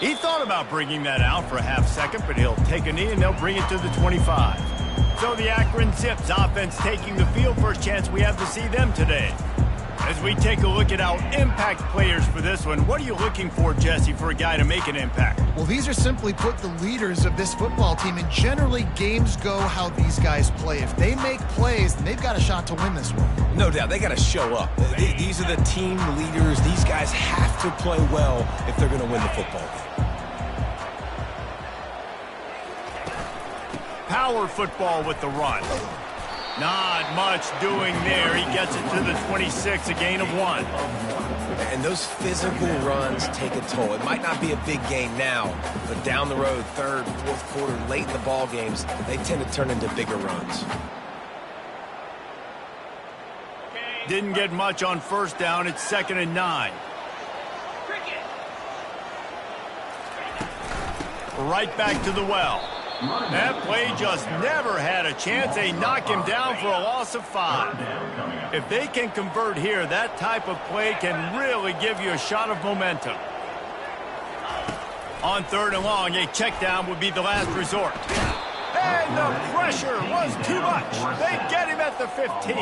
He thought about bringing that out for a half second, but he'll take a knee and they'll bring it to the 25. So the Akron Zips offense taking the field. First chance we have to see them today. As we take a look at our impact players for this one, what are you looking for, Jesse, for a guy to make an impact? Well, these are simply put the leaders of this football team, and generally games go how these guys play. If they make plays, then they've got a shot to win this one. No doubt, they got to show up. These are the team leaders. These guys have to play well if they're going to win the football game. Power football with the run. Not much doing there. He gets it to the 26, a gain of 1. And those physical runs take a toll. It might not be a big gain now, but down the road, third, fourth quarter, late in the ball games, they tend to turn into bigger runs. Didn't get much on first down. It's 2nd and 9. Right back to the well. That play just never had a chance. They knock him down for a loss of 5. If they can convert here, that type of play can really give you a shot of momentum. On 3rd and long, a check down would be the last resort. And the pressure was too much. They get him at the 15.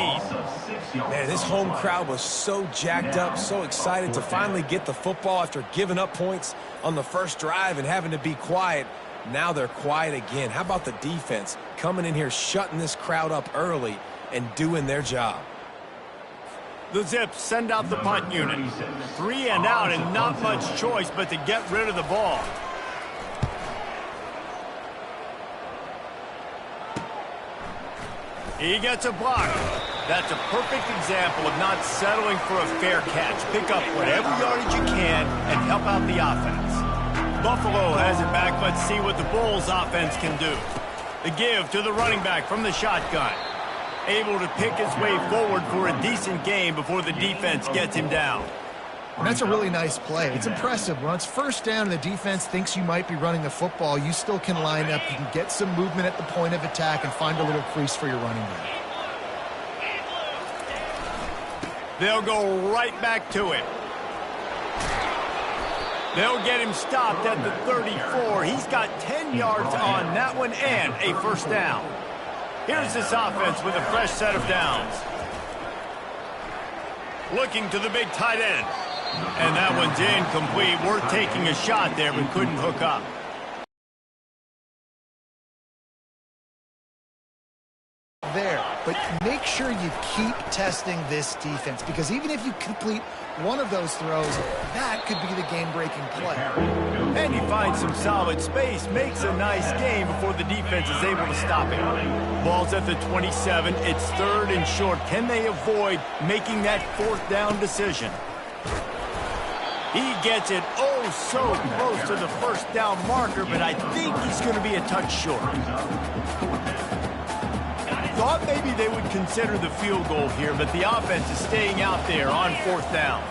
Man, this home crowd was so jacked up, so excited to finally get the football after giving up points on the first drive and having to be quiet. Now they're quiet again. How about the defense coming in here, shutting this crowd up early and doing their job? The Zips send out the punt unit. 3 and out and not much choice but to get rid of the ball. He gets a block. That's a perfect example of not settling for a fair catch. Pick up whatever yardage you can and help out the offense. Buffalo has it back. Let's see what the Bulls offense can do. The give to the running back from the shotgun. Able to pick his way forward for a decent game before the defense gets him down. And that's a really nice play. It's impressive. When it's first down and the defense thinks you might be running the football, you still can line up. You can get some movement at the point of attack and find a little crease for your running back. They'll go right back to it. They'll get him stopped at the 34. He's got 10 yards on that one and a first down. Here's this offense with a fresh set of downs. Looking to the big tight end. And that one's incomplete. Worth taking a shot there, but couldn't hook up. There, but make sure you keep testing this defense, because even if you complete one of those throws, that could be the game-breaking play. And he finds some solid space, makes a nice game before the defense is able to stop him. Ball's at the 27. It's 3rd and short. Can they avoid making that 4th down decision? He gets it oh so close to the first down marker, but I think he's going to be a touch short. Thought maybe they would consider the field goal here, but the offense is staying out there on 4th down.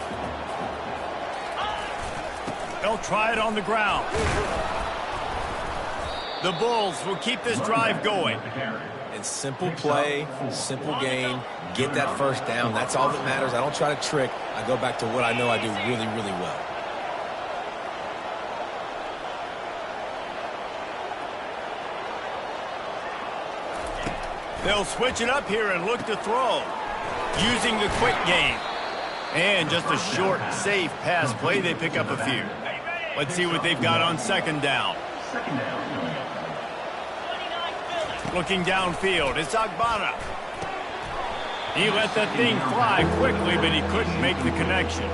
They'll try it on the ground. The Bulls will keep this drive going. And simple play, simple gain, get that first down. That's all that matters. I don't try to trick. I go back to what I know I do really, really well. They'll switch it up here and look to throw. Using the quick game. And just a short, safe pass play. They pick up a few. Let's see what they've got on 2nd down. Looking downfield, it's Agbana. He let that thing fly quickly, but he couldn't make the connection.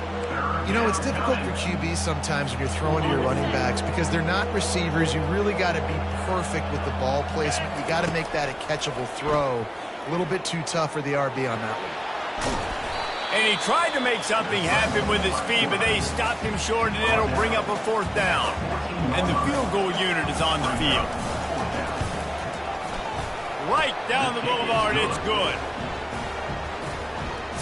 You know, it's difficult for QBs sometimes when you're throwing to your running backs because they're not receivers. You really got to be perfect with the ball placement. You got to make that a catchable throw. A little bit too tough for the RB on that one. And he tried to make something happen with his feet, but they stopped him short, and it'll bring up a 4th down. And the field goal unit is on the field. Right down the boulevard, it's good.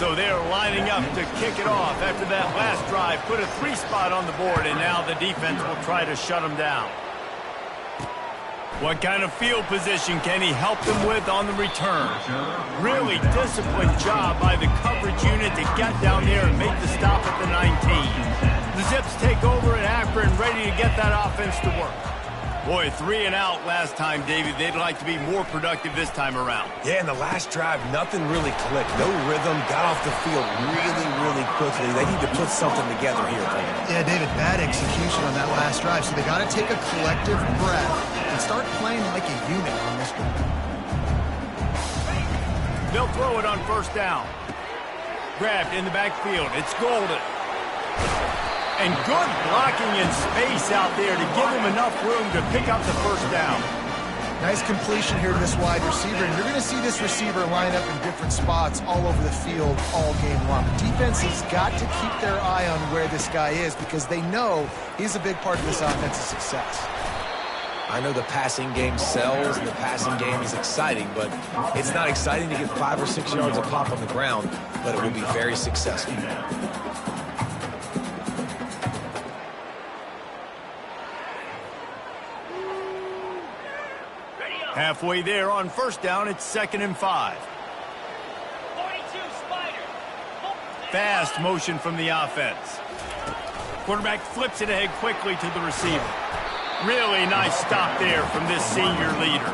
So they're lining up to kick it off after that last drive. Put a 3 spot on the board, and now the defense will try to shut them down. What kind of field position can he help them with on the return? Really disciplined job by the coverage unit to get down there and make the stop at the 19. The Zips take over at Akron, ready to get that offense to work. Boy, 3 and out last time, David. They'd like to be more productive this time around. Yeah, in the last drive, nothing really clicked. No rhythm, got off the field really quickly. They need to put something together here. Yeah, David, bad execution on that last drive. So they got to take a collective breath and start playing like a unit on this one. They'll throw it on first down. Grabbed in the backfield. It's Golden. And good blocking in space out there to give him enough room to pick up the first down. Nice completion here to this wide receiver. And you're going to see this receiver line up in different spots all over the field all game long. The defense has got to keep their eye on where this guy is because they know he's a big part of this offense's success. I know the passing game sells and the passing game is exciting, but it's not exciting to get 5 or 6 yards a pop on the ground, but it will be very successful. Halfway there on first down, it's 2nd and 5. 42, Spider. Fast motion from the offense. Quarterback flips it ahead quickly to the receiver. Really nice stop there from this senior leader.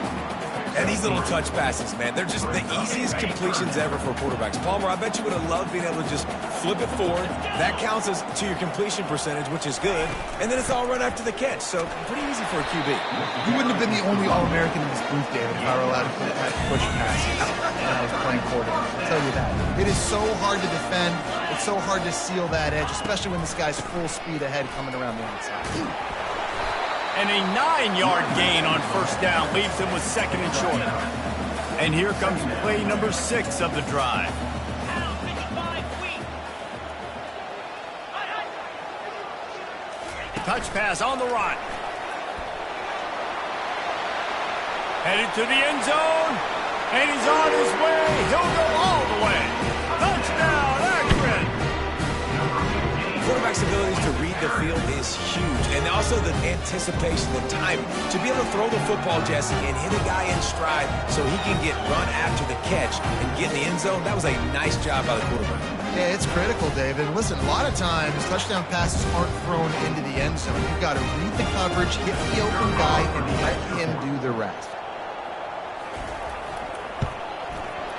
And these little touch passes, man, they're just the easiest completions ever for quarterbacks. Palmer, I bet you would have loved being able to just flip it forward. That counts as to your completion percentage, which is good. And then it's all run after the catch, so pretty easy for a QB. You wouldn't have been the only All-American in this booth, David, if I were allowed to push passes when I was playing quarterback. I'll tell you that. It is so hard to defend. It's so hard to seal that edge, especially when this guy's full speed ahead coming around the outside. And a 9-yard gain on first down leaves him with 2nd and short. And here comes play number 6 of the drive. Touch pass on the run. Headed to the end zone. And he's on his way. He'll go all the way. Touchdown, Akron. Quarterback's abilities to read the field is huge, and also the anticipation, the timing. To be able to throw the football, Jesse, and hit a guy in stride so he can get run after the catch and get in the end zone, that was a nice job by the quarterback. Yeah, it's critical, David. Listen, a lot of times touchdown passes aren't thrown into the end zone. You've got to read the coverage, hit the open guy, and let him do the rest.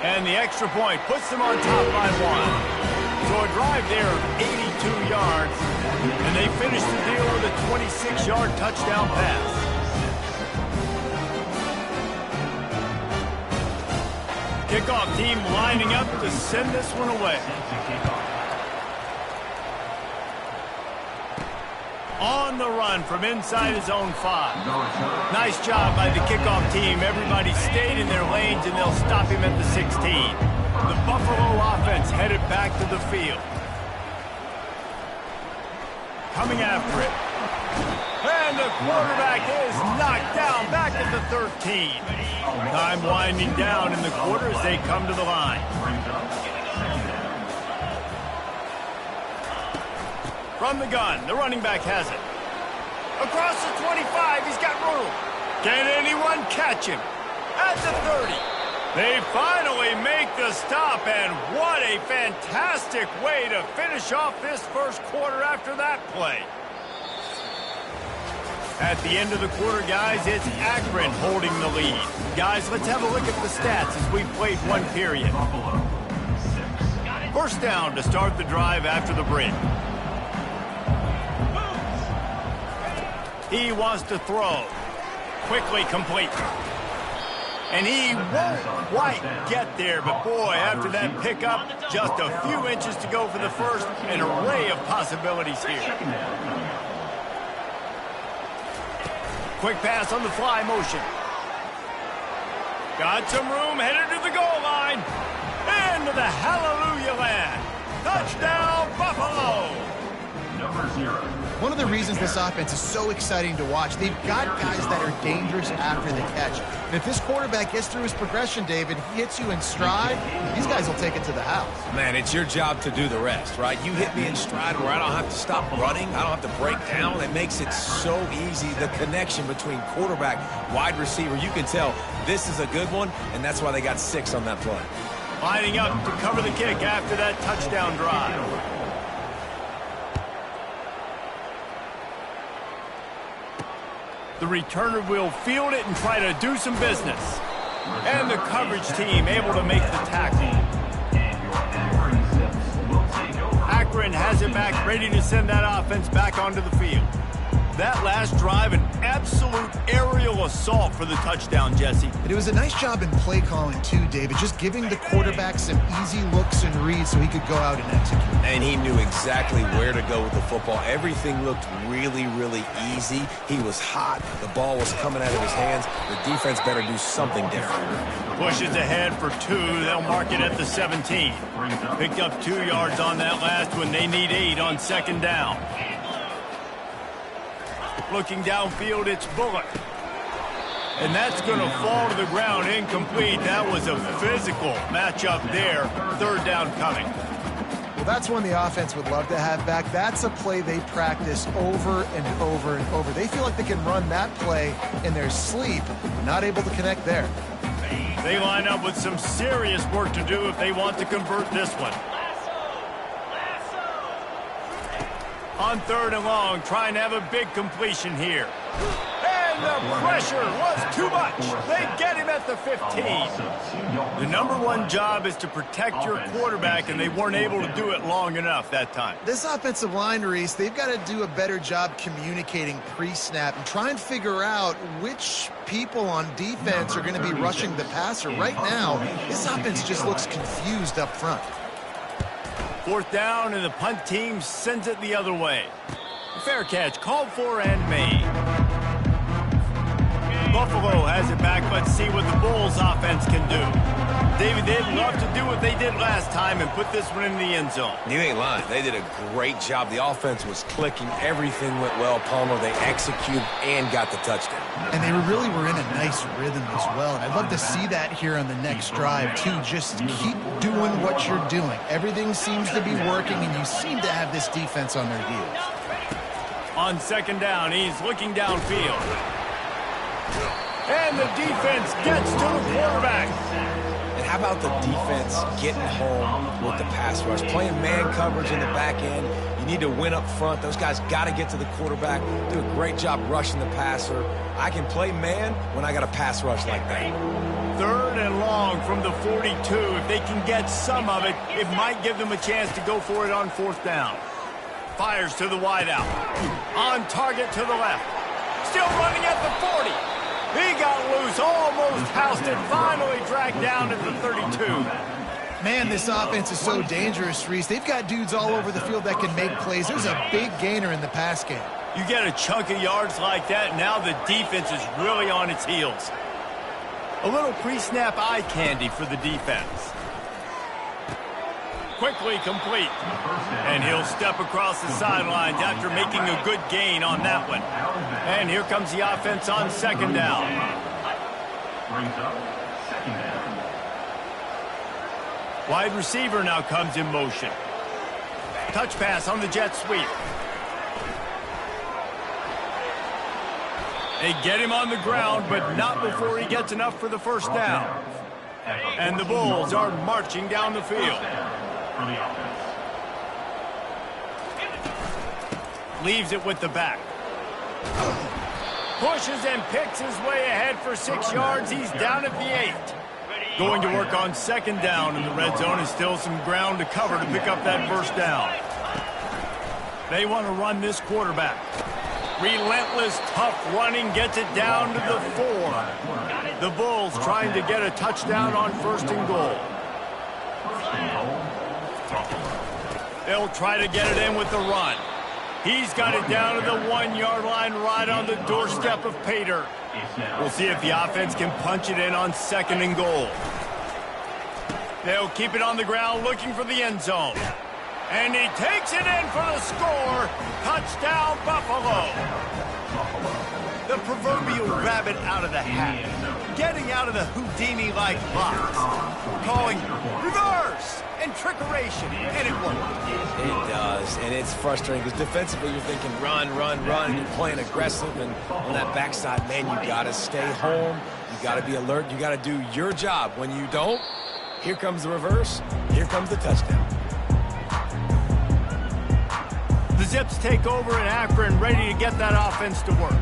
And the extra point puts them on top by 1. So a drive there of 82 yards, and they finish the deal with a 26-yard touchdown pass. Kickoff team lining up to send this one away. On the run from inside his own 5. Nice job by the kickoff team. Everybody stayed in their lanes, and they'll stop him at the 16. The Buffalo offense headed back to the field. Coming after it. And the quarterback is knocked down back at the 13. Time winding down in the quarter as they come to the line. From the gun, the running back has it. Across the 25, he's got room. Can anyone catch him? At the 30. They finally make the stop, and what a fantastic way to finish off this first quarter after that play. At the end of the quarter, guys, it's Akron holding the lead. Guys, let's have a look at the stats as we've played one period. First down to start the drive after the break. He wants to throw. Quickly complete. And he won't quite get there, but boy, after that pickup, just a few inches to go for the first, an array of possibilities here. Quick pass on the fly motion. Got some room, headed to the goal line. Into the hallelujah land. Touchdown, Buffalo. Number 0. One of the reasons this offense is so exciting to watch, they've got guys that are dangerous after the catch. And if this quarterback gets through his progression, David, he hits you in stride, these guys will take it to the house. Man, it's your job to do the rest, right? You hit me in stride where I don't have to stop running. I don't have to break down. It makes it so easy. The connection between quarterback, wide receiver, you can tell this is a good one, and that's why they got 6 on that play. Lining up to cover the kick after that touchdown drive. The returner will field it and try to do some business. And the coverage team able to make the tackle. Akron has it back, ready to send that offense back onto the field. That last drive, an absolute aerial assault for the touchdown, Jesse. It was a nice job in play calling too, David, just giving the quarterback some easy looks and reads so he could go out and execute. And he knew exactly where to go with the football. Everything looked really, really easy. He was hot. The ball was coming out of his hands. The defense better do something different. Pushes ahead for 2. They'll mark it at the 17. Picked up 2 yards on that last one. They need 8 on second down. Looking downfield, it's Bullock. And that's going to fall to the ground, incomplete. That was a physical matchup there. Third down coming. Well, that's one the offense would love to have back. That's a play they practice over and over and over. They feel like they can run that play in their sleep, not able to connect there. They line up with some serious work to do if they want to convert this one. On 3rd and long, trying to have a big completion here. And the pressure was too much. They get him at the 15. The number 1 job is to protect your quarterback, and they weren't able to do it long enough that time. This offensive line, Reese, they've got to do a better job communicating pre-snap and try and figure out which people on defense are going to be rushing the passer. Right now, this offense just looks confused up front. 4th down, and the punt team sends it the other way. Fair catch called for and made. Buffalo has it back. Let's see what the Bulls offense can do. David, they'd love to do what they did last time and put this one in the end zone. You ain't lying. They did a great job. The offense was clicking. Everything went well. Palmer, they executed and got the touchdown. And they really were in a nice rhythm as well. And I'd love to see that here on the next drive, too. Just keep doing what you're doing. Everything seems to be working, and you seem to have this defense on their heels. On second down, he's looking downfield. And the defense gets to the quarterback. And how about the defense getting home with the pass rush? Playing man coverage in the back end. You need to win up front. Those guys got to get to the quarterback. Do a great job rushing the passer. I can play man when I got a pass rush like that. 3rd and long from the 42. If they can get some of it, it might give them a chance to go for it on 4th down. Fires to the wideout. On target to the left. Still running at the 40. He got loose, almost housed it, finally dragged down at the 32. Man, this offense is so dangerous, Reese. They've got dudes all over the field that can make plays. There's a big gainer in the pass game. You get a chunk of yards like that, now the defense is really on its heels. A little pre-snap eye candy for the defense. Quickly complete. And he'll step across the sidelines after making a good gain on that one. And here comes the offense on second down. Wide receiver now comes in motion. Touch pass on the jet sweep. They get him on the ground, but not before he gets enough for the first down. And the Bulls are marching down the field. Leaves it with the back. Pushes and picks his way ahead for 6 yards. He's down at the 8. Going to work on second down in the red zone, and still some ground to cover to pick up that first down. They want to run this quarterback. Relentless, tough running, gets it down to the 4. The Bulls trying to get a touchdown on 1st and goal. They'll try to get it in with the run. He's got it down to the 1-yard line right on the doorstep of Pater. We'll see if the offense can punch it in on 2nd and goal. They'll keep it on the ground looking for the end zone. And he takes it in for the score. Touchdown, Buffalo. The proverbial rabbit out of the hat. Getting out of the Houdini-like box. Calling reverse and trickeration, and it worked. It does, and it's frustrating because defensively you're thinking run, run, run, and you're playing aggressive, and on that backside, man, you got to stay home. You got to be alert. You got to do your job. When you don't, here comes the reverse. Here comes the touchdown. The Zips take over in Akron, ready to get that offense to work.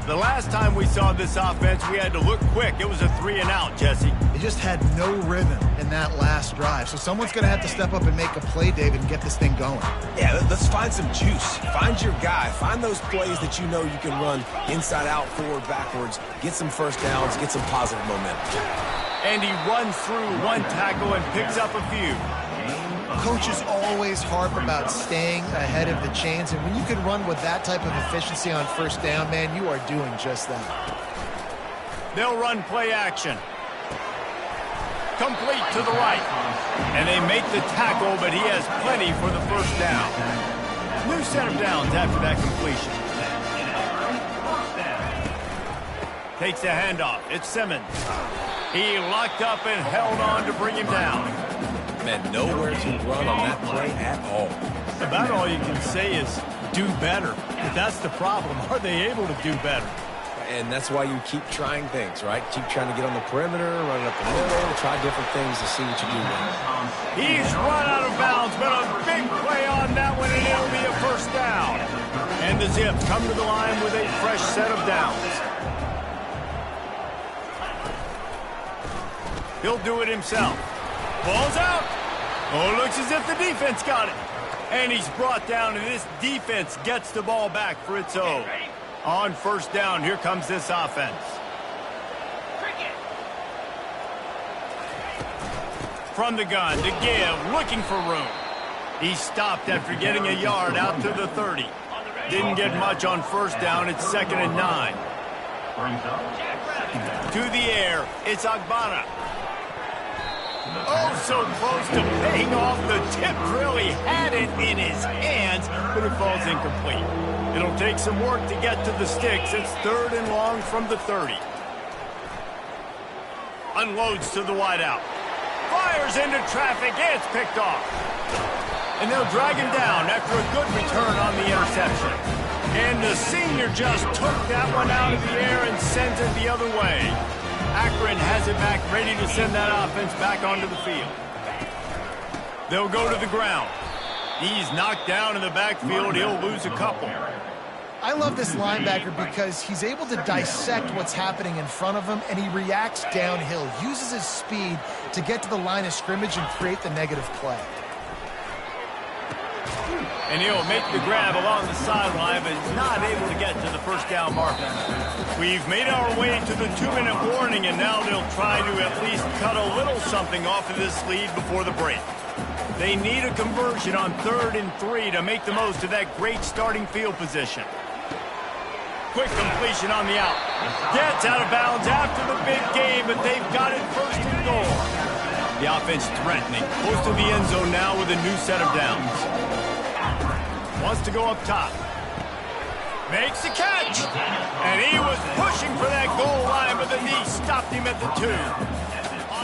The last time we saw this offense, we had to look quick. It was a 3-and-out, Jesse. They just had no rhythm in that last drive. So someone's going to have to step up and make a play, David, and get this thing going. Yeah, let's find some juice. Find your guy. Find those plays that you know you can run inside out, forward, backwards. Get some first downs. Get some positive momentum. And he runs through one tackle and picks up a few. Coaches always harp about staying ahead of the chains, and when you can run with that type of efficiency on first down, man, you are doing just that. They'll run play action. Complete to the right. And they make the tackle, but he has plenty for the first down. New set of downs after that completion. Takes a handoff. It's Simmons. He locked up and held on to bring him down. Man, nowhere to run on that play at all. About all you can say is do better. But that's the problem. Are they able to do better? And that's why you keep trying things, right? Keep trying to get on the perimeter, run it up the middle, try different things to see what you do with. He's run out of bounds, but a big play on that one, and it'll be a first down. And the Zips come to the line with a fresh set of downs. He'll do it himself. Ball's out. Oh, looks as if the defense got it. And he's brought down, and this defense gets the ball back for its own. On first down, here comes this offense. From the gun to give, looking for room. He stopped after getting a yard out to the 30. Didn't get much on first down. It's 2nd and 9. To the air, it's Agbana. Oh, so close to paying off. The tip really had it in his hands, but it falls incomplete. It'll take some work to get to the sticks. It's 3rd and long from the 30. Unloads to the wideout. Fires into traffic. It's picked off. And they'll drag him down after a good return on the interception. And the senior just took that one out of the air and sent it the other way. Akron has it back, ready to send that offense back onto the field. They'll go to the ground. He's knocked down in the backfield. He'll lose a couple. I love this linebacker because he's able to dissect what's happening in front of him, and he reacts downhill, uses his speed to get to the line of scrimmage and create the negative play. And he'll make the grab along the sideline, but not able to get to the first down marker. We've made our way to the 2-minute warning, and now they'll try to at least cut a little something off of this lead before the break. They need a conversion on 3rd and 3 to make the most of that great starting field position. Quick completion on the out. Gets out of bounds after the big game, but they've got it 1st and goal. The offense threatening. Close to the end zone now with a new set of downs. Wants to go up top. Makes the catch. And he was pushing for that goal line, but the knee stopped him at the 2.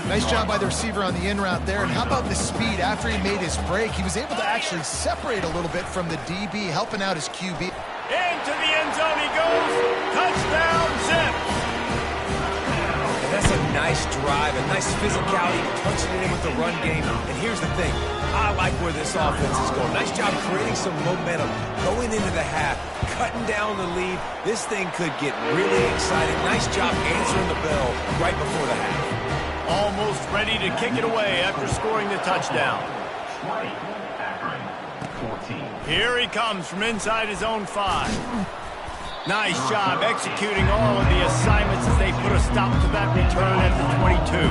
Nice job by the receiver on the in route there. And how about the speed after he made his break? He was able to actually separate a little bit from the DB, helping out his QB. Into the end zone he goes. Touchdown, Zip. And that's a nice drive, a nice physicality, punching it in with the run game. And here's the thing. I like where this offense is going. Nice job creating some momentum, going into the half, cutting down the lead. This thing could get really exciting. Nice job answering the bell right before the half. Almost ready to kick it away after scoring the touchdown. Here he comes from inside his own 5. Nice job executing all of the assignments as they put a stop to that return at the 22.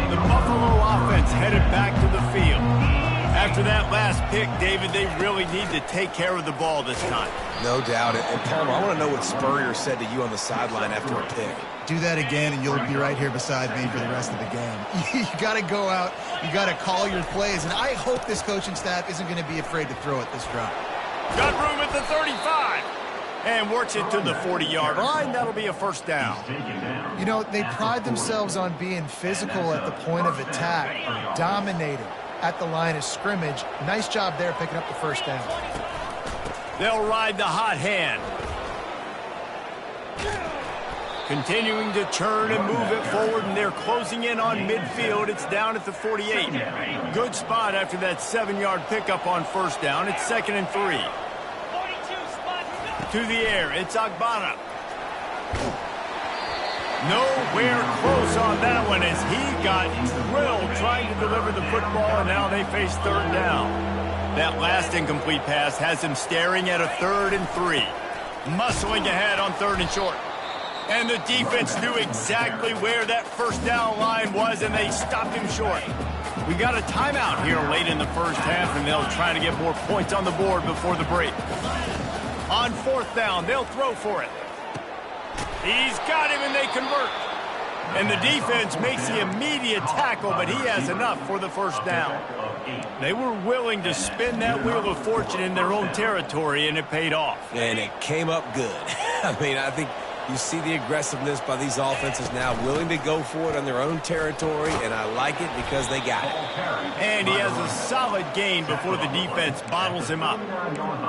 The Buffalo offense headed back to the field. After that last pick, David, they really need to take care of the ball this time. No doubt. And Palmer, I want to know what Spurrier said to you on the sideline after a pick. Do that again, and you'll be right here beside me for the rest of the game. You got to go out. You got to call your plays, and I hope this coaching staff isn't going to be afraid to throw it this drive. Got room at the 35. And works it to the 40-yard line. That'll be a first down. You know, they pride themselves on being physical at the point of attack, dominating at the line of scrimmage. Nice job there picking up the first down. They'll ride the hot hand. Continuing to turn and move it forward, and they're closing in on midfield. It's down at the 48. Good spot after that 7-yard pickup on first down. It's 2nd and 3. To the air, it's Agbana. Nowhere close on that one as he got drilled trying to deliver the football, and now they face third down. That last incomplete pass has him staring at a 3rd and 3. Muscling ahead on 3rd and short. And the defense knew exactly where that first down line was, and they stopped him short. We got a timeout here late in the first half, and they'll try to get more points on the board before the break. On 4th down, they'll throw for it. He's got him, and they convert. And the defense makes the immediate tackle, but he has enough for the first down. They were willing to spin that wheel of fortune in their own territory, and it paid off. And it came up good. I mean, I think you see the aggressiveness by these offenses now, willing to go for it on their own territory, and I like it because they got it. And he has a solid gain before the defense bottles him up.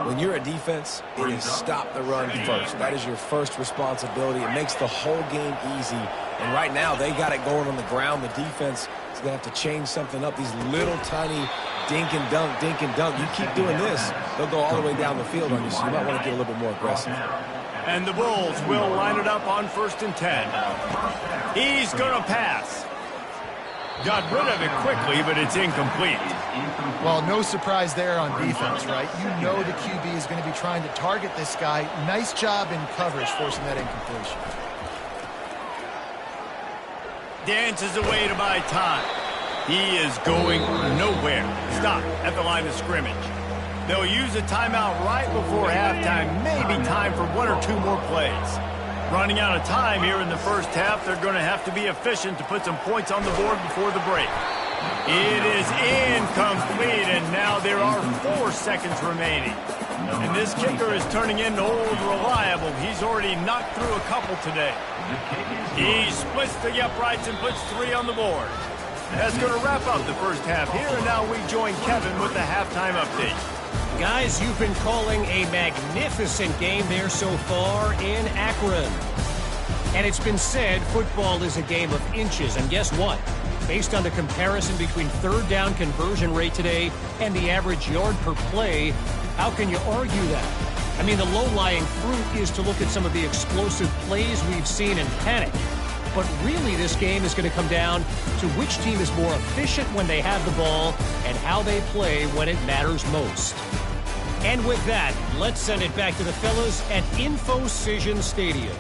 When you're a defense, it is stop the run first. That is your first responsibility. It makes the whole game easy. And right now, they got it going on the ground. The defense is going to have to change something up. These little tiny dink and dunk, dink and dunk. You keep doing this, they'll go all the way down the field on you, so you might want to get a little bit more aggressive. And the Bulls will line it up on 1st and 10. He's going to pass. Got rid of it quickly, but it's incomplete. Well, no surprise there on defense, right? You know the QB is going to be trying to target this guy. Nice job in coverage forcing that incompletion. Dances away to buy time. He is going nowhere. Stop at the line of scrimmage. They'll use a timeout right before halftime, maybe time for 1 or 2 more plays. Running out of time here in the first half, they're going to have to be efficient to put some points on the board before the break. It is incomplete, and now there are 4 seconds remaining. And this kicker is turning into old reliable. He's already knocked through a couple today. He splits the uprights and puts 3 on the board. That's going to wrap up the first half here, and now we join Kevin with the halftime update. Guys, you've been calling a magnificent game there so far in Akron. And it's been said football is a game of inches. And guess what? Based on the comparison between 3rd down conversion rate today and the average yard per play, how can you argue that? I mean, the low-lying fruit is to look at some of the explosive plays we've seen and panic. But really, this game is going to come down to which team is more efficient when they have the ball and how they play when it matters most. And with that, let's send it back to the fellas at InfoCision Stadium.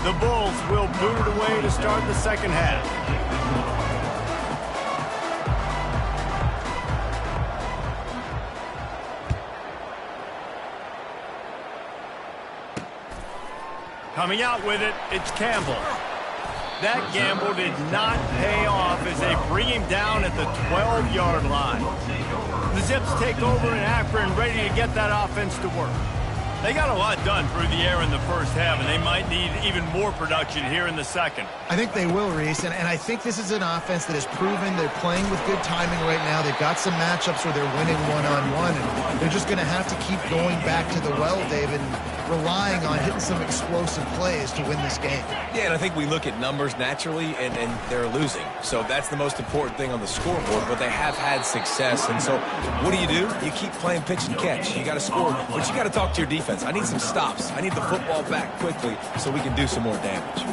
The Bulls will boot it away to start the second half. Coming out with it, it's Campbell. That gamble did not pay off as they bring him down at the 12-yard line. The Zips take over in Akron, ready to get that offense to work. They got a lot done through the air in the first half, and they might need even more production here in the second. I think they will, Reese, and I think this is an offense that has proven they're playing with good timing right now. They've got some matchups where they're winning one-on-one, and they're just going to have to keep going back to the well, David, and relying on hitting some explosive plays to win this game. Yeah, and I think we look at numbers naturally, and they're losing. So that's the most important thing on the scoreboard, but they have had success. And so what do? You keep playing pitch and catch. You got to score, but you got to talk to your defense. I need some stops. I need the football back quickly so we can do some more damage.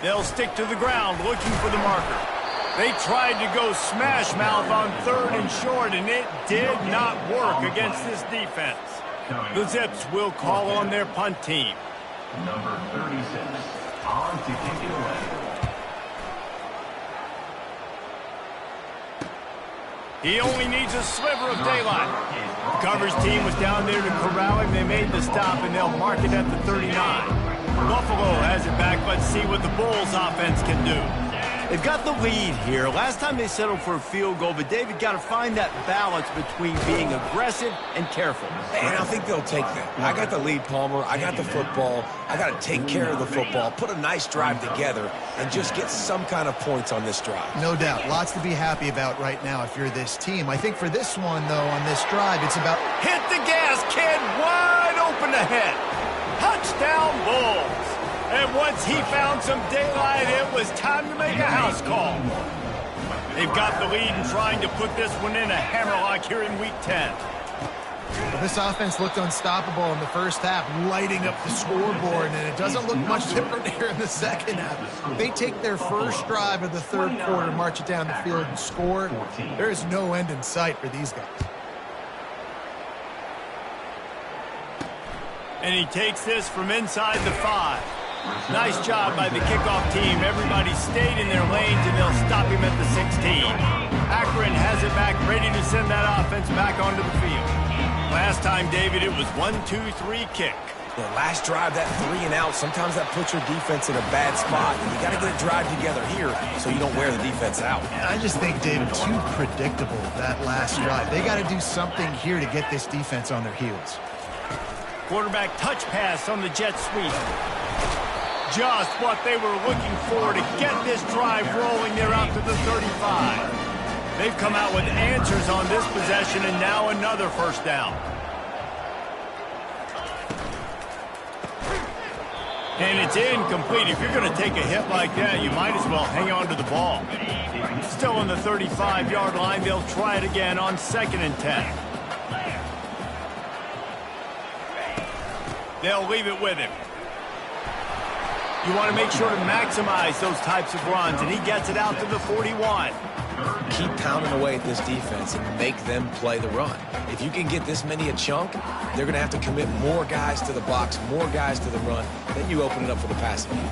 They'll stick to the ground looking for the marker. They tried to go smash mouth on 3rd and short, and it did not work against this defense. The Zips will call on their punt team. Number 36, on to kick it away. He only needs a sliver of daylight. The coverage team was down there to corral him. They made the stop, and they'll mark it at the 39. Buffalo has it back. Let's see what the Bulls offense can do. They've got the lead here. Last time they settled for a field goal, but David got to find that balance between being aggressive and careful. And I think they'll take that. I got the lead, Palmer. I got the football. I got to take care of the football, put a nice drive together, and just get some kind of points on this drive. No doubt. Lots to be happy about right now if you're this team. I think for this one, though, on this drive, it's about... Hit the gas, kid. Wide open ahead. Touchdown, Bulls. And once he found some daylight, it was time to make a house call. They've got the lead and trying to put this one in a hammerlock here in Week 10. Well, this offense looked unstoppable in the first half, lighting up the scoreboard, and it doesn't look much different here in the second half. They take their first drive of the third quarter, march it down the field, and score. There is no end in sight for these guys. And he takes this from inside the 5. Nice job by the kickoff team. Everybody stayed in their lanes, and they'll stop him at the 16. Akron has it back, ready to send that offense back onto the field. Last time, David, it was 1-2-3 kick. The last drive, that 3 and out, sometimes that puts your defense in a bad spot. And you got to get a drive together here so you don't wear the defense out. I just think, David, too predictable, that last drive. They got to do something here to get this defense on their heels. Quarterback touch pass on the jet sweep. Just what they were looking for to get this drive rolling there out to the 35. They've come out with answers on this possession, and now another first down. And it's incomplete. If you're going to take a hit like that, you might as well hang on to the ball. Still on the 35-yard line, they'll try it again on 2nd and 10. They'll leave it with him. You want to make sure to maximize those types of runs, and he gets it out to the 41. Keep pounding away at this defense and make them play the run. If you can get this many a chunk, they're going to have to commit more guys to the box, more guys to the run. Then you open it up for the passing game.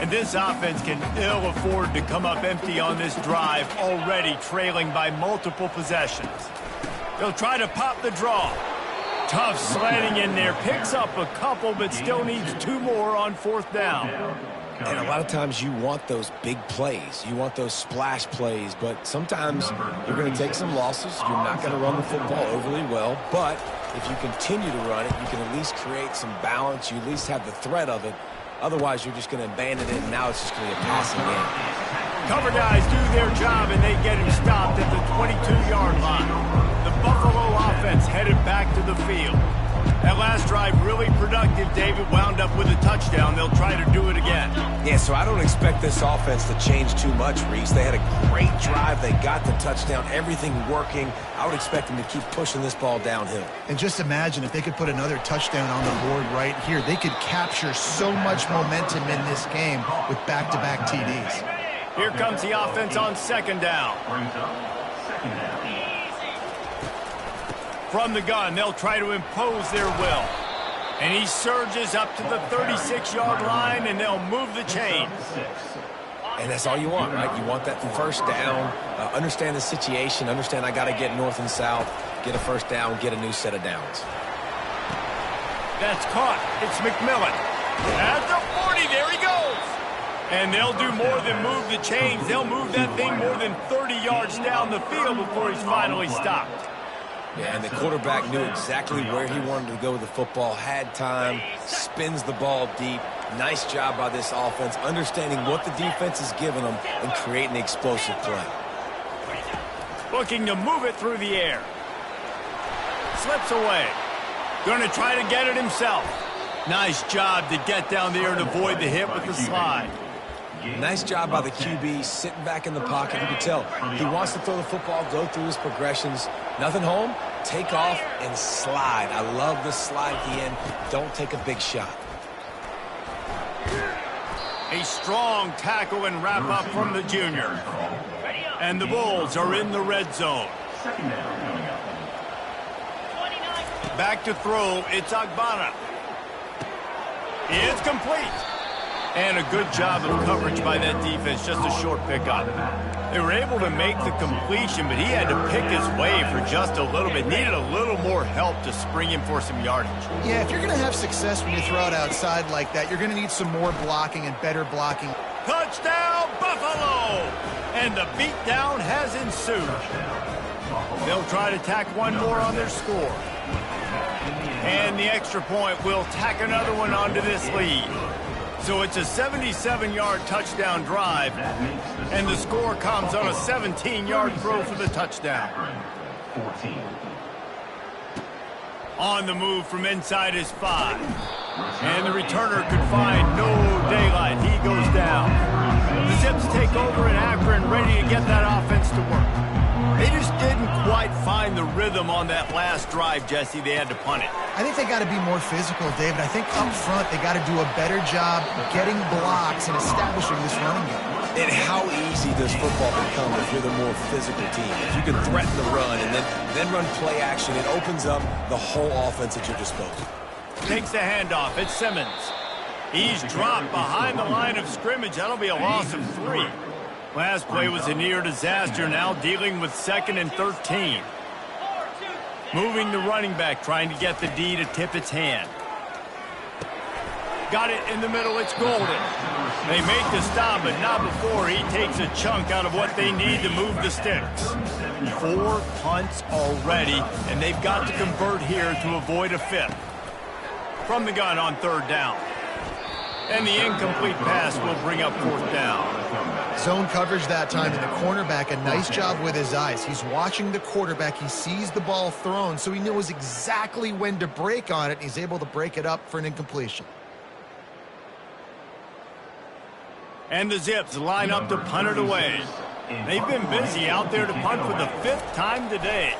And this offense can ill afford to come up empty on this drive, already trailing by multiple possessions. They'll try to pop the draw. Tough sledding in there, picks up a couple, but still needs 2 more on 4th down. And a lot of times you want those big plays. You want those splash plays, but sometimes you're going to take some losses. You're not going to run the football overly well, but if you continue to run it, you can at least create some balance. You at least have the threat of it. Otherwise, you're just going to abandon it, and now it's just going to be a passing game. Cover guys do their job, and they get him stopped at the 22-yard line. The Buffalo offense headed back to the field. That last drive really productive. David wound up with a touchdown. They'll try to do it again. Yeah, so I don't expect this offense to change too much, Reese. They had a great drive. They got the touchdown. Everything working. I would expect them to keep pushing this ball downhill. And just imagine if they could put another touchdown on the board right here. They could capture so much momentum in this game with back-to-back TDs. Here comes the offense on 2nd down. From the gun, they'll try to impose their will. And he surges up to the 36-yard line, and they'll move the chains. And that's all you want, right? You want that first down, understand the situation, understand I got to get north and south, get a first down, get a new set of downs. That's caught. It's McMillan. At the 40, there he goes. And they'll do more than move the chains. They'll move that thing more than 30 yards down the field before he's finally stopped. Yeah, and the quarterback knew exactly where he wanted to go with the football, had time, spins the ball deep. Nice job by this offense, understanding what the defense is giving them and creating the explosive play. Looking to move it through the air. Slips away. Going to try to get it himself. Nice job to get down there and avoid the hit with the slide. Nice job by the QB, sitting back in the pocket. You can tell he wants to throw the football, go through his progressions. Nothing home, take off and slide. I love the slide at the end. Don't take a big shot. A strong tackle and wrap up from the junior. And the Bulls are in the red zone. Back to throw, it's Agbana. It's complete. And a good job of coverage by that defense, just a short pickup. They were able to make the completion, but he had to pick his way for just a little bit. Needed a little more help to spring him for some yardage. Yeah, if you're going to have success when you throw it outside like that, you're going to need some more blocking and better blocking. Touchdown, Buffalo! And the beatdown has ensued. They'll try to tack one more on their score. And the extra point will tack another one onto this lead. So it's a 77-yard touchdown drive, and the score comes on a 17-yard throw for the touchdown. 14. On the move from inside his 5. And the returner could find no daylight. He goes down. The Zips take over in Akron, ready to get that offense to work. They just didn't quite find the rhythm on that last drive, Jesse. They had to punt it. I think they got to be more physical, David. I think up front they got to do a better job getting blocks and establishing this running game. And how easy does football become if you're the more physical team? If you can threaten the run and then run play action, it opens up the whole offense at your disposal. Takes the handoff. It's Simmons. He's dropped behind the line of scrimmage. That'll be a loss of 3. Last play was a near disaster, now dealing with 2nd and 13. Moving the running back, trying to get the D to tip its hand. Got it in the middle, it's Golden. They make the stop, but not before he takes a chunk out of what they need to move the sticks. 4 punts already, and they've got to convert here to avoid a 5th. From the gun on 3rd down. And the incomplete pass will bring up 4th down. Zone coverage that time, and the cornerback, a nice job with his eyes. He's watching the quarterback. He sees the ball thrown, so he knows exactly when to break on it, and he's able to break it up for an incompletion. And the Zips line up to punt it away. They've been busy out there to punt for the 5th time today.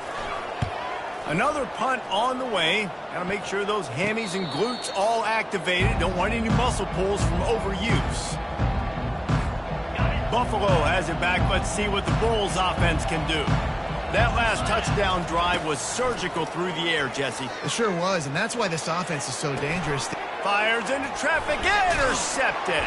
Another punt on the way. Got to make sure those hammies and glutes all activated. Don't want any muscle pulls from overuse. Buffalo has it back. Let's see what the Bulls offense can do. That last touchdown drive was surgical through the air, Jesse. It sure was, and that's why this offense is so dangerous. Fires into traffic, intercepted.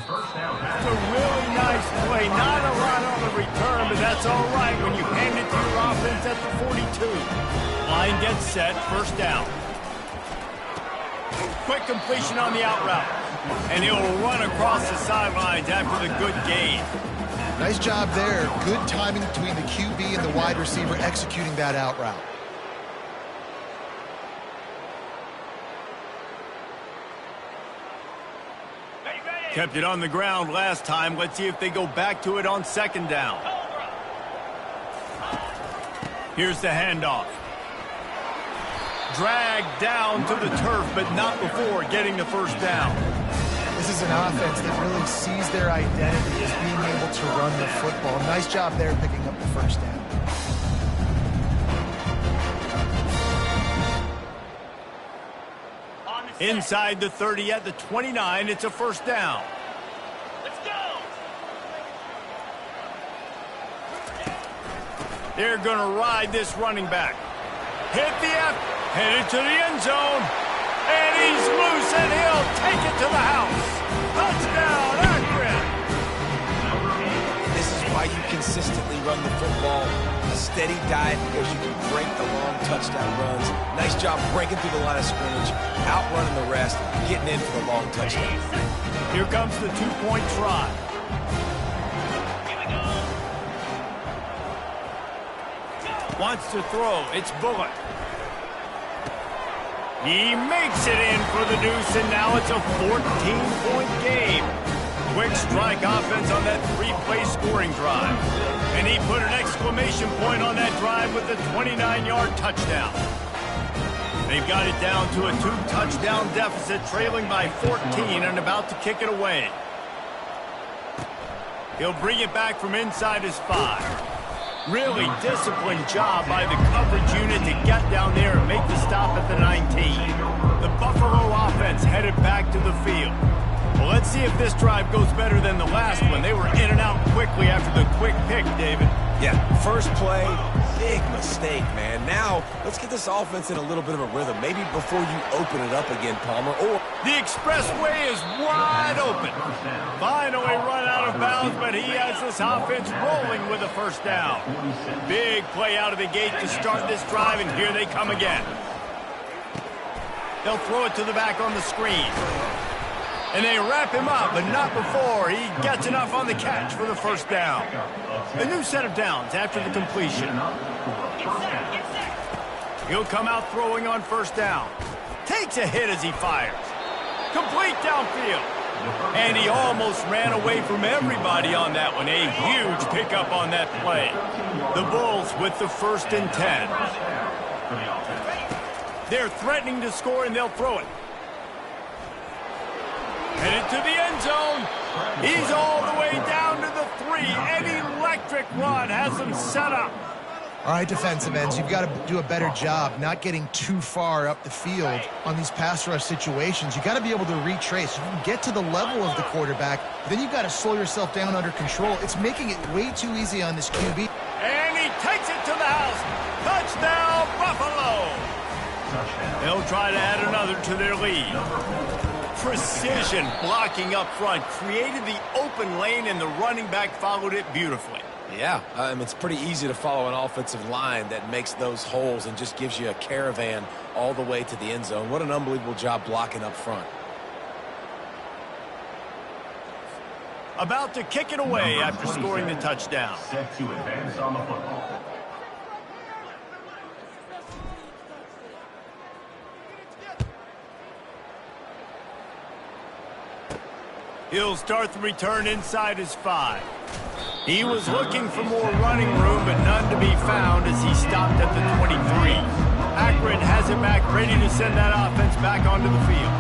It's a really nice play. Not a lot on the return, but that's all right when you hand it to your offense at the 42. Line gets set, 1st down. Quick completion on the out route. And he'll run across the sidelines after the good gain. Nice job there. Good timing between the QB and the wide receiver executing that out route. Kept it on the ground last time. Let's see if they go back to it on 2nd down. Here's the handoff. Dragged down to the turf, but not before getting the 1st down. This is an offense that really sees their identity as being able to run the football. Nice job there picking up the 1st down. Inside the 30 at the 29, it's a 1st down. Let's go! They're going to ride this running back. Hit the F, headed to the end zone, and he's loose, and he'll take it to the house. Touchdown, Akron! This is why you consistently run the football. A steady diet because you can break the long touchdown runs. Nice job breaking through the line of scrimmage, outrunning the rest, getting in for the long touchdown. Here comes the 2-point try. Wants to throw. It's Bullock. He makes it in for the deuce, and now it's a 14-point game. Quick strike offense on that 3-play scoring drive. And he put an exclamation point on that drive with a 29-yard touchdown. They've got it down to a 2-touchdown deficit, trailing by 14 and about to kick it away. He'll bring it back from inside his 5. Really disciplined job by the coverage unit to get down there and make the stop at the 19. The Buffalo offense headed back to the field. Well, let's see if this drive goes better than the last one. They were in and out quickly after the quick pick, David. Yeah, first play, big mistake, man. Now, let's get this offense in a little bit of a rhythm. Maybe before you open it up again, Palmer, or... The expressway is wide open. Finally run out of bounds, but he has this offense rolling with a first down. Big play out of the gate to start this drive, and here they come again. They'll throw it to the back on the screen. And they wrap him up, but not before he gets enough on the catch for the first down. A new set of downs after the completion. He'll come out throwing on first down. Takes a hit as he fires. Complete downfield. And he almost ran away from everybody on that one. A huge pickup on that play. The Bulls with the 1st and 10. They're threatening to score, and they'll throw it. Headed to the end zone. He's all the way down to the 3. An electric run has him set up. All right, defensive ends, you've got to do a better job not getting too far up the field on these pass rush situations. You've got to be able to retrace. You can get to the level of the quarterback, but then you've got to slow yourself down under control. It's making it way too easy on this QB. And he takes it to the house. Touchdown, Buffalo. They'll try to add another to their lead. Precision blocking up front created the open lane, and the running back followed it beautifully. Yeah, it's pretty easy to follow an offensive line that makes those holes and just gives you a caravan all the way to the end zone. What an unbelievable job blocking up front. About to kick it away after scoring the touchdown. Set to advance on the football. He'll start the return inside his 5. He was looking for more running room, but none to be found as he stopped at the 23. Akron has it back, ready to send that offense back onto the field.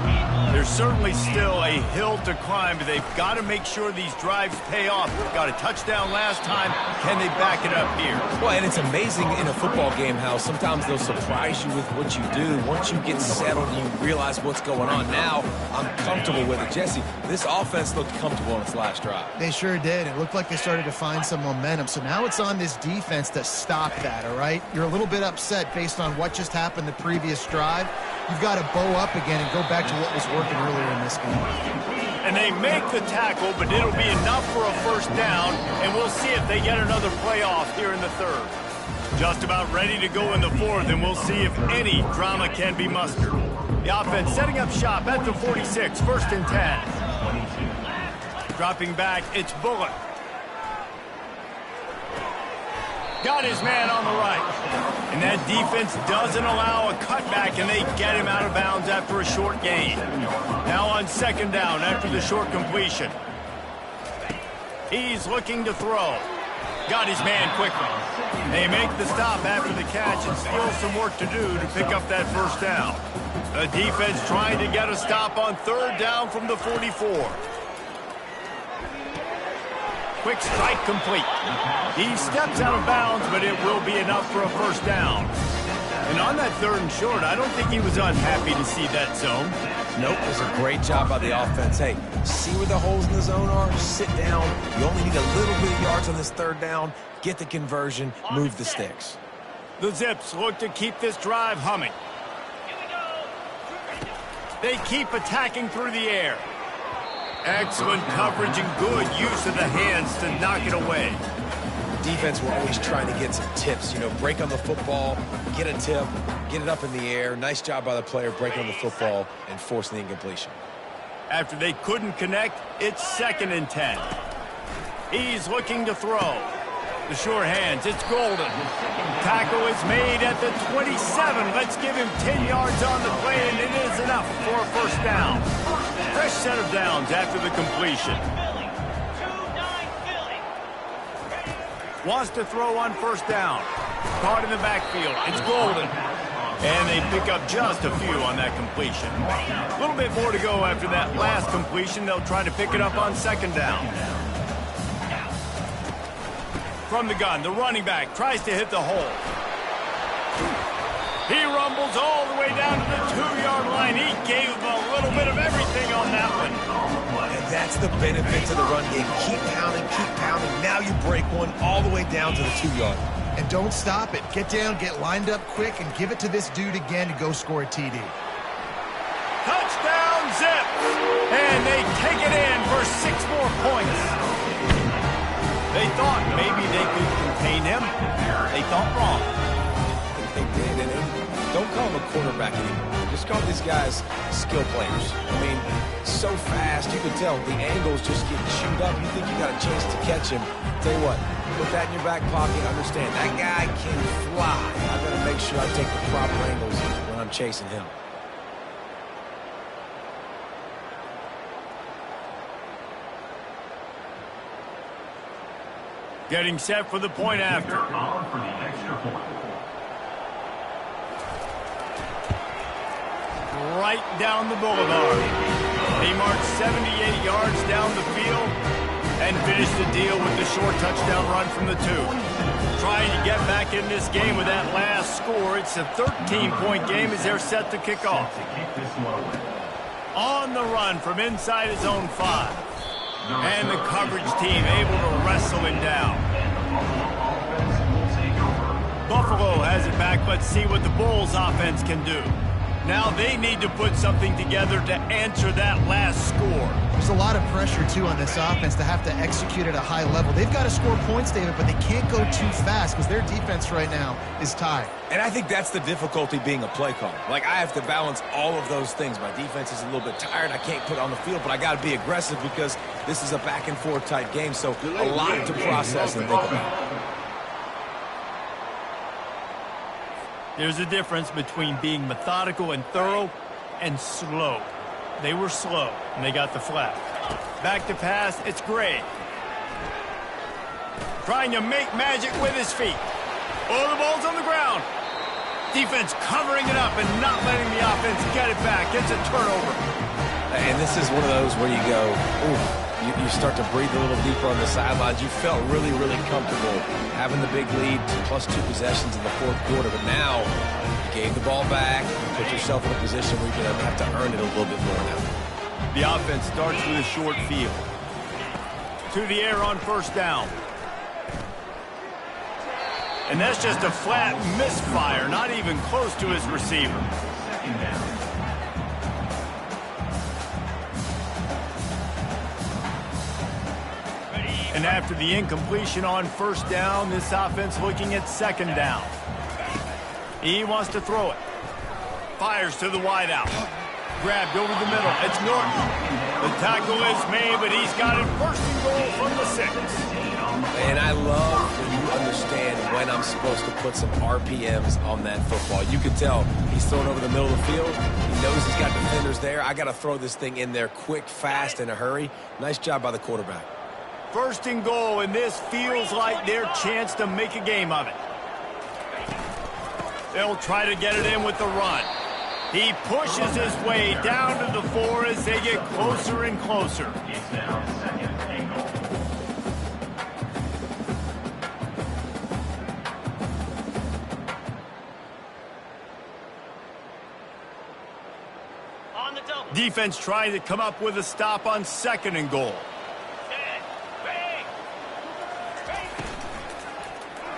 There's certainly still a hill to climb, but they've got to make sure these drives pay off. Got a touchdown last time. Can they back it up here? Well, and it's amazing in a football game how sometimes they'll surprise you with what you do. Once you get settled, you realize what's going on. Now, I'm comfortable with it. Jesse, this offense looked comfortable on its last drive. They sure did. It looked like they started to find some momentum. So now it's on this defense to stop that, all right? You're a little bit upset based on what just happened the previous drive. You've got to bow up again and go back to what was working earlier in this game. And they make the tackle, but it'll be enough for a first down, and we'll see if they get another play off here in the 3rd. Just about ready to go in the 4th, and we'll see if any drama can be mustered. The offense setting up shop at the 46, 1st and 10. Dropping back, it's Bullock. Got his man on the right. And that defense doesn't allow a cutback, and they get him out of bounds after a short gain. Now on 2nd down after the short completion. He's looking to throw. Got his man quickly. They make the stop after the catch, and still some work to do to pick up that first down. The defense trying to get a stop on 3rd down from the 44. Quick strike complete. He steps out of bounds, but it will be enough for a first down. And on that 3rd and short, I don't think he was unhappy to see that zone. Nope, it was a great job by the offense. Hey, see where the holes in the zone are? Sit down. You only need a little bit of yards on this 3rd down. Get the conversion. Move the sticks. The Zips look to keep this drive humming. They keep attacking through the air. Excellent coverage and good use of the hands to knock it away. Defense, we're always trying to get some tips. You know, break on the football, get a tip, get it up in the air. Nice job by the player breaking on the football and forcing the incompletion. After they couldn't connect, it's 2nd and 10. He's looking to throw. The sure hands, it's Golden. Tackle is made at the 27. Let's give him 10 yards on the play, and it is enough for a first down. Fresh set of downs after the completion. Wants to throw on 1st down. Caught in the backfield. It's Golden. And they pick up just a few on that completion. A little bit more to go after that last completion. They'll try to pick it up on 2nd down. From the gun, the running back tries to hit the hole. He rumbles all the way down to the 2-yard line. He gave a little bit of everything on that one. And that that's the benefit to the run game. Keep pounding, keep pounding. Now you break one all the way down to the 2-yard. And don't stop it. Get down, get lined up quick, and give it to this dude again to go score a TD. Touchdown, Zip! And they take it in for 6 more points. They thought maybe they could contain him. They thought wrong. They did, and don't call him a quarterback anymore. Just call these guys skill players. I mean, so fast, you can tell the angles just get chewed up. You think you got a chance to catch him. Tell you what, put that in your back pocket. Understand, that guy can fly. I got to make sure I take the proper angles when I'm chasing him. Getting set for the point after. On for the extra point. Right down the boulevard. He marched 78 yards down the field and finished the deal with the short touchdown run from the 2. Trying to get back in this game with that last score. It's a 13-point game as they're set to kick off. On the run from inside his own 5. And the coverage team able to wrestle him down. Buffalo has it back. Let's see what the Bulls offense can do. Now they need to put something together to answer that last score. There's a lot of pressure, too, on this offense to have to execute at a high level. They've got to score points, David, but they can't go too fast because their defense right now is tied. And I think that's the difficulty being a play caller. Like, I have to balance all of those things. My defense is a little bit tired. I can't put it on the field, but I got to be aggressive because this is a back-and-forth type game, so a lot to process and think about. There's a difference between being methodical and thorough and slow. They were slow, and they got the flag. Back to pass, it's Gray. Trying to make magic with his feet. Oh, the ball's on the ground. Defense covering it up and not letting the offense get it back. Gets a turnover. And this is one of those where you go, ooh, you start to breathe a little deeper on the sidelines. You felt really, really comfortable having the big lead, plus 2 possessions in the 4th quarter. But now you gave the ball back. You put yourself in a position where you're going to have to earn it a little bit more now. The offense starts with a short field. To the air on 1st down. And that's just a flat misfire, not even close to his receiver. 2nd down. And after the incompletion on 1st down, this offense looking at 2nd down. He wants to throw it. Fires to the wideout. Grabbed over the middle. It's Norton. The tackle is made, but he's got it 1st and goal from the 6. And I love when you understand when I'm supposed to put some RPMs on that football. You can tell he's throwing over the middle of the field. He knows he's got defenders there. I got to throw this thing in there quick, fast, in a hurry. Nice job by the quarterback. 1st and goal, and this feels like their chance to make a game of it. They'll try to get it in with the run. He pushes his way down to the 4 as they get closer and closer. It's now 2nd and goal. Defense trying to come up with a stop on 2nd and goal.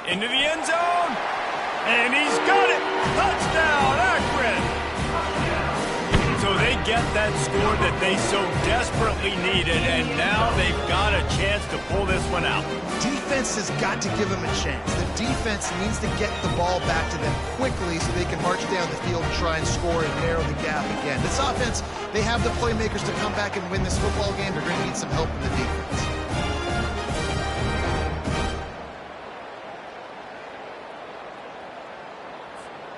Into the end zone, and he's got it. Touchdown, Akron. So they get that score that they so desperately needed, and now they've got a chance to pull this one out. Defense has got to give them a chance. The defense needs to get the ball back to them quickly so they can march down the field and try and score and narrow the gap again. This offense, they have the playmakers to come back and win this football game. They're going to need some help from the defense.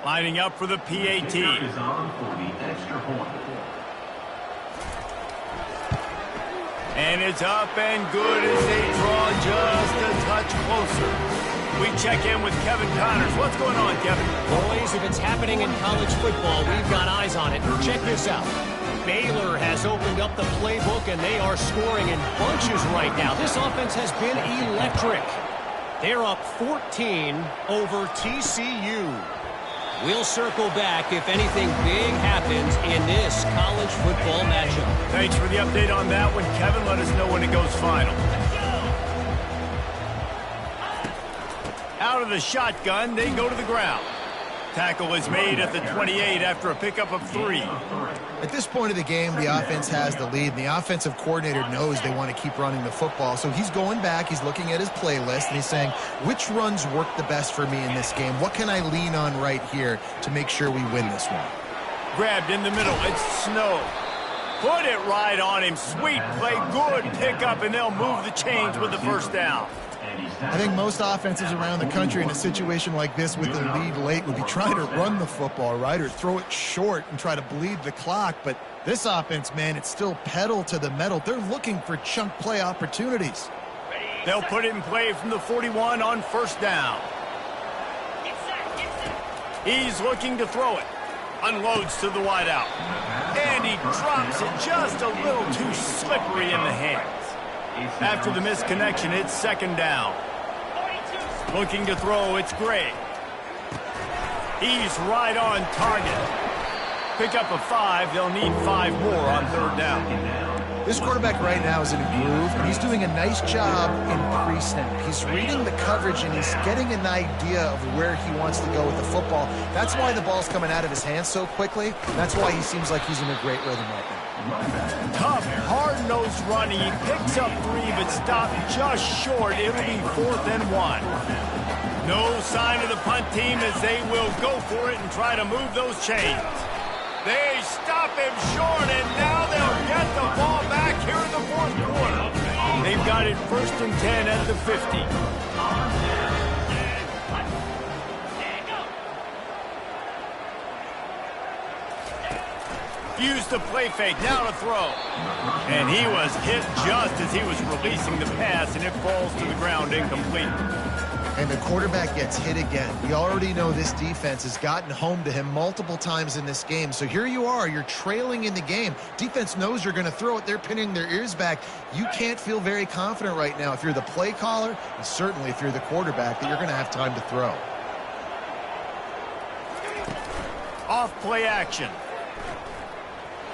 Lining up for the PAT. Is on for the extra point. And it's up and good as they draw just a touch closer. We check in with Kevin Connors. What's going on, Kevin? Boys, if it's happening in college football, we've got eyes on it. Check this out. Baylor has opened up the playbook, and they are scoring in bunches right now. This offense has been electric. They're up 14 over TCU. We'll circle back if anything big happens in this college football matchup. Thanks for the update on that one, Kevin. Let us know when it goes final. Out of the shotgun, they go to the ground. Tackle is made at the 28 after a pickup of 3. At this point of the game, the offense has the lead, and the offensive coordinator knows they want to keep running the football. So he's going back, he's looking at his playlist, and he's saying, which runs work the best for me in this game? What can I lean on right here to make sure we win this one? Grabbed in the middle, it's Snow. Put it right on him. Sweet play, good pickup, and they'll move the chains with the first down. I think most offenses around the country in a situation like this with the lead late would be trying to run the football, right, or throw it short and try to bleed the clock. But this offense, man, it's still pedal to the metal. They're looking for chunk play opportunities. They'll put it in play from the 41 on first down. He's looking to throw it. Unloads to the wideout. And he drops it just a little too slippery in the hands. After the misconnection, it's second down. Looking to throw, it's Gray. He's right on target. Pick up a 5. They'll need 5 more on third down. This quarterback right now is in a groove, and he's doing a nice job in pre-snap. He's reading the coverage, and he's getting an idea of where he wants to go with the football. That's why the ball's coming out of his hands so quickly. That's why he seems like he's in a great rhythm right now. Tough, hard-nosed running. He picks up 3, but stopped just short. It'll be 4th and 1. No sign of the punt team as they will go for it and try to move those chains. They stop him short, and now they'll get the ball back here in the fourth quarter. They've got it 1st and 10 at the 50. Used the play fake, now to throw. And he was hit just as he was releasing the pass, and it falls to the ground incomplete. And the quarterback gets hit again. We already know this defense has gotten home to him multiple times in this game. So here you are, you're trailing in the game. Defense knows you're going to throw it. They're pinning their ears back. You can't feel very confident right now if you're the play caller, and certainly if you're the quarterback, that you're going to have time to throw. Off play action.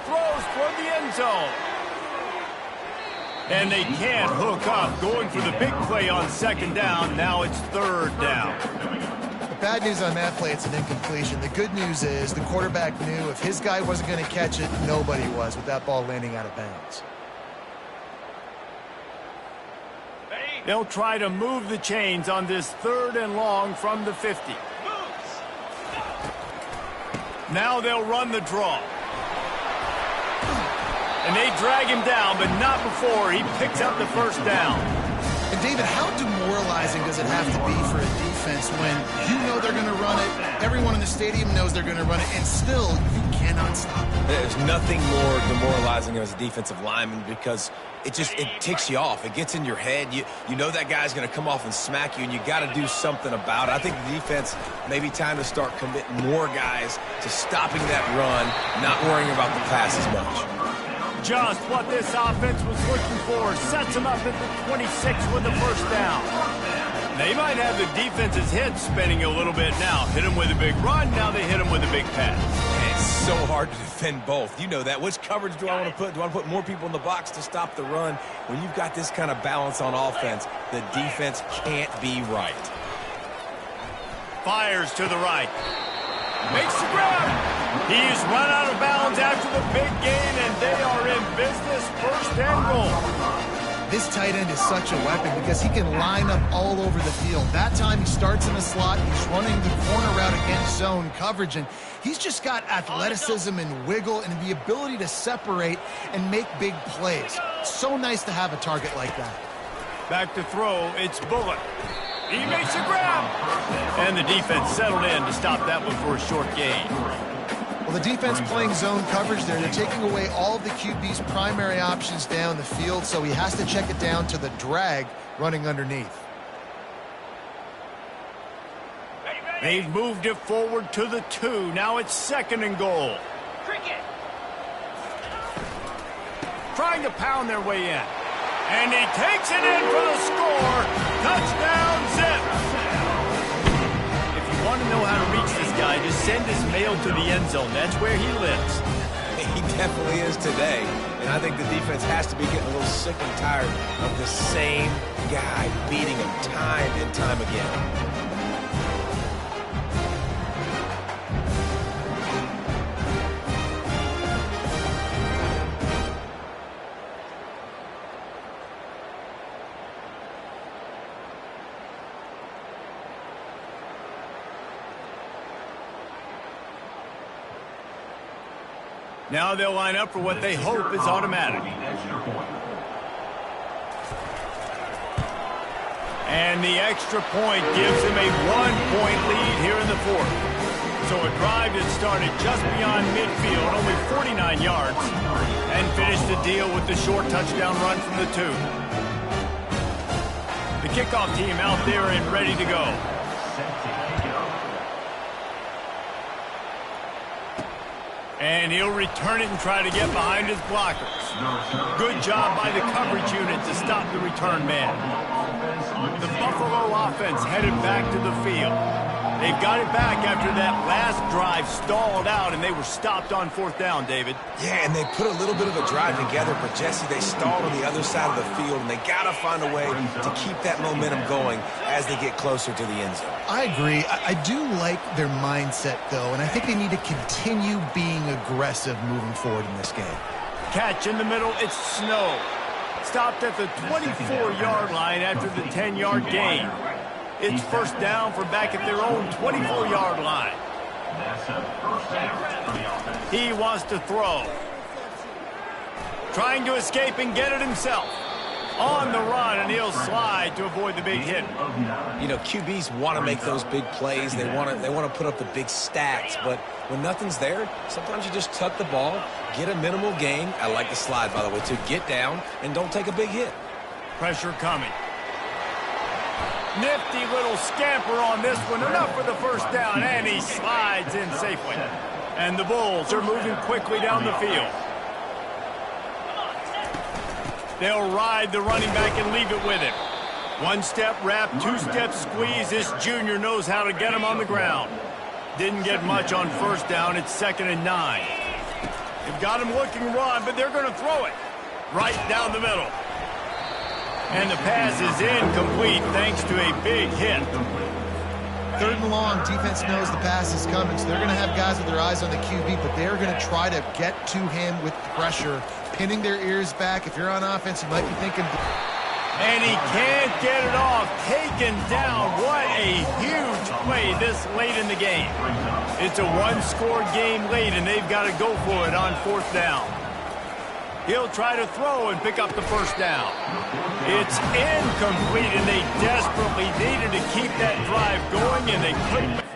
Throws toward the end zone. And they can't hook up. Going for the big play on second down. Now it's third down. The bad news on that play, it's an incompletion. The good news is the quarterback knew if his guy wasn't going to catch it, nobody was with that ball landing out of bounds. They'll try to move the chains on this 3rd and long from the 50. Now they'll run the draw. And they drag him down, but not before he picks up the first down. And David, how demoralizing does it have to be for a defense when you know they're going to run it, everyone in the stadium knows they're going to run it, and still you cannot stop it? There's nothing more demoralizing as a defensive lineman because it ticks you off. It gets in your head. You know that guy's going to come off and smack you, and you got to do something about it. I think the defense may be time to start committing more guys to stopping that run, not worrying about the pass as much. Just what this offense was looking for. Sets him up at the 26 with the first down. They might have the defense's head spinning a little bit now. Hit him with a big run, now they hit him with a big pass. It's so hard to defend both. You know that. Which coverage do I want to put? Do I want to put more people in the box to stop the run? When you've got this kind of balance on offense, the defense can't be right. Fires to the right. Makes the grab. He's run out of bounds after the big gain, and they are in business. 1st and goal. This tight end is such a weapon because he can line up all over the field. That time he starts in the slot, he's running the corner route against zone coverage, and he's just got athleticism and wiggle and the ability to separate and make big plays. So nice to have a target like that. Back to throw, it's Bullock. He makes a grab. And the defense settled in to stop that one for a short gain. Well, the defense playing zone coverage there. They're taking away all of the QB's primary options down the field, so he has to check it down to the drag running underneath. They've moved it forward to the 2. Now it's 2nd and goal. Trying to pound their way in. And he takes it in for the score. Touchdown, Zip. If you want want to know how to reach this guy, just send his mail to the end zone. That's where he lives. He definitely is today. And I think the defense has to be getting a little sick and tired of the same guy beating him time and time again. Now they'll line up for what they hope is automatic. And the extra point gives them a 1-point lead here in the fourth. So a drive that started just beyond midfield, only 49 yards, and finished the deal with the short touchdown run from the 2. The kickoff team out there and ready to go. And he'll return it and try to get behind his blockers. Good job by the coverage unit to stop the return man. The Buffalo offense headed back to the field. They've got it back after that last drive stalled out, and they were stopped on 4th down, David. Yeah, and they put a little bit of a drive together, but Jesse, they stalled on the other side of the field, and they got to find a way to keep that momentum going as they get closer to the end zone. I agree. I do like their mindset, though, and I think they need to continue being aggressive moving forward in this game. Catch in the middle, it's Snow. Stopped at the 24-yard line after the 10-yard gain. It's first down for back at their own 24-yard line. He wants to throw. Trying to escape and get it himself. On the run, and he'll slide to avoid the big hit. You know, QBs want to make those big plays. They want to put up the big stats, but when nothing's there, sometimes you just tuck the ball, get a minimal gain. I like the slide, by the way, to get down and don't take a big hit. Pressure coming. Nifty little scamper on this one. Enough for the first down, and he slides in safely. And the Bulls are moving quickly down the field. They'll ride the running back and leave it with him. 1-step wrap, 2-step squeeze. This junior knows how to get him on the ground. Didn't get much on first down. It's 2nd and 9. They've got him looking run, but they're going to throw it right down the middle. And the pass is incomplete thanks to a big hit. 3rd and long, defense knows the pass is coming, so they're going to have guys with their eyes on the QB, but they're going to try to get to him with pressure, pinning their ears back. If you're on offense, you might be thinking... And he can't get it off. Taken down. What a huge play this late in the game. It's a one-score game late, and they've got to go for it on 4th down. He'll try to throw and pick up the first down. It's incomplete, and they desperately needed to keep that drive going, and they couldn't.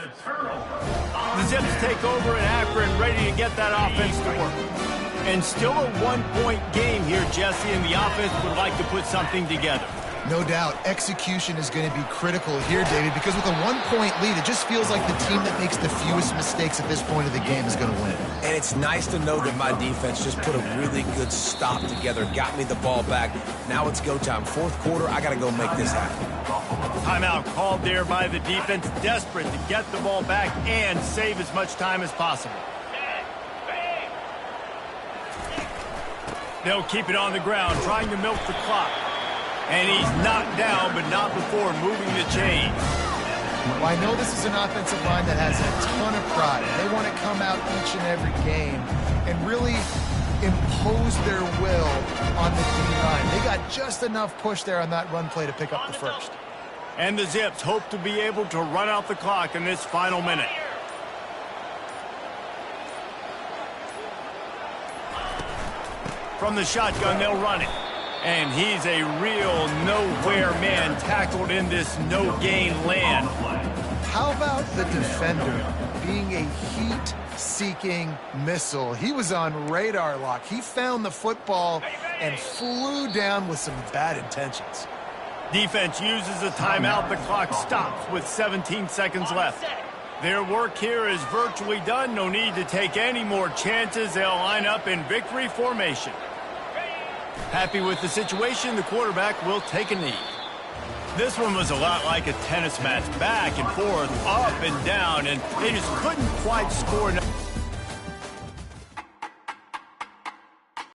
The Zips take over in Akron, ready to get that offense to work. And still a one-point game here, Jesse, and the offense would like to put something together. No doubt, execution is going to be critical here, David, because with a one-point lead, it just feels like the team that makes the fewest mistakes at this point of the game is going to win. And it's nice to know that my defense just put a really good stop together, got me the ball back. Now it's go time. Fourth quarter, I got to go make this happen. Timeout called there by the defense, desperate to get the ball back and save as much time as possible. They'll keep it on the ground, trying to milk the clock. And he's knocked down, but not before moving the chain. Well, I know this is an offensive line that has a ton of pride. They want to come out each and every game and really impose their will on the D-line. They got just enough push there on that run play to pick up the first. And the Zips hope to be able to run out the clock in this final minute. From the shotgun, they'll run it. And he's a real nowhere man tackled in this no-gain land. How about the defender being a heat-seeking missile? He was on radar lock. He found the football and flew down with some bad intentions. Defense uses a timeout. The clock stops with 17 seconds left. Their work here is virtually done. No need to take any more chances. They'll line up in victory formation. Happy with the situation, the quarterback will take a knee. This one was a lot like a tennis match, back and forth, up and down, and they just couldn't quite score enough.